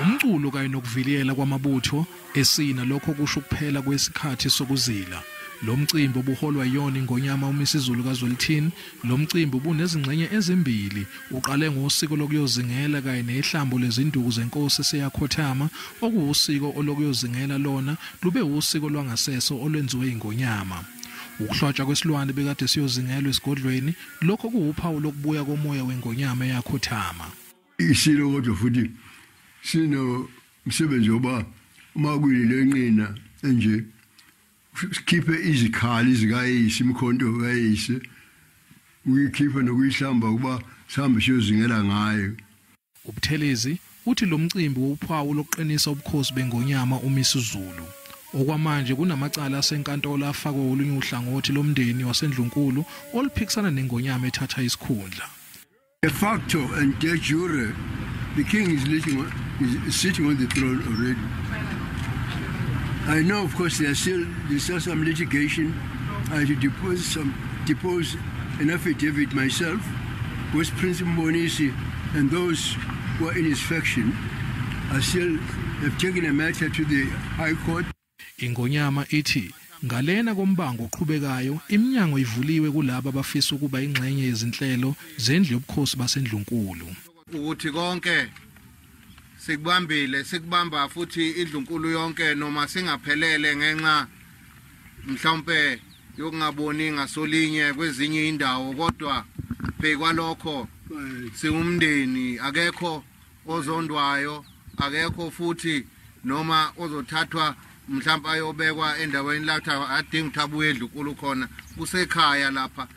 Umculo kanye nokuvilela kwamabutho esina lokho kusho kuphela kwesikhathi sokuzila. Lo mcimbi obuholwa yona iNgonyama uMisizulu kaZwelithini, lo mcimbi ubunezingxenye ezimbili, uqale ngosiko lokuyozingela kanye nehlambo lezinduku zeNkosi seyakhothama, okuwusiko olokuyozingela lona lube usiko lwangaseso olwenziwe iNgonyama. Ukuhlotshwa kwesilwane bekade siyozingelwa esigodlweni, lokho kuwuphawu lokubuya komoya weNgonyama eyakhothama. Isilo kodwa futhi sino msebenzi oba uma kuyilenqina nje sikhiphe izikhali zikayisi imkhonto kayisi uyikhipha nokuyihlamba kuba sihambe siyozingela ngayo. Ubuthelezi uthi lo mcimbi wophawu lokuqinisa ubukhosi beNgonyama uMisizulu. Okwamanje kunamacala asenkantolo afakwe olunye uhlangothi lomndeni waseNdlunkulu oluphikisana neNgonyama ethatha isikhundla. De facto and de jure, the king is sitting on the throne already. I know, of course, there's still some litigation. I had to depose an affidavit myself, with Prince Mbonisi and those who are in his faction. I still have taken a matter to the High Court. iNgonyama ithi ngalena kombango oqhubekayo iminyango ivuliwe kulabo abafisa ukuba ingxenye yezinhlelo zendlu yobukhosi baseNdlunkulu. Ukuthi konke sikubambile sikubamba futhi iNdlunkulu yonke noma singaphelele ngenxa mhlawumbe yokungaboni ngasolinye kwezinye indawo, kodwa bekwalokho siumndeni, akekho ozondwayo, akekho futhi noma ozothathwa mhlawumbe ayobekwa endaweni lapha adinga uthabuye eNdlunkulu khona kusekhaya lapha.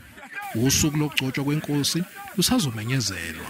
Usuku lokugcotshwa kweNkosi lusazomenyezelwa.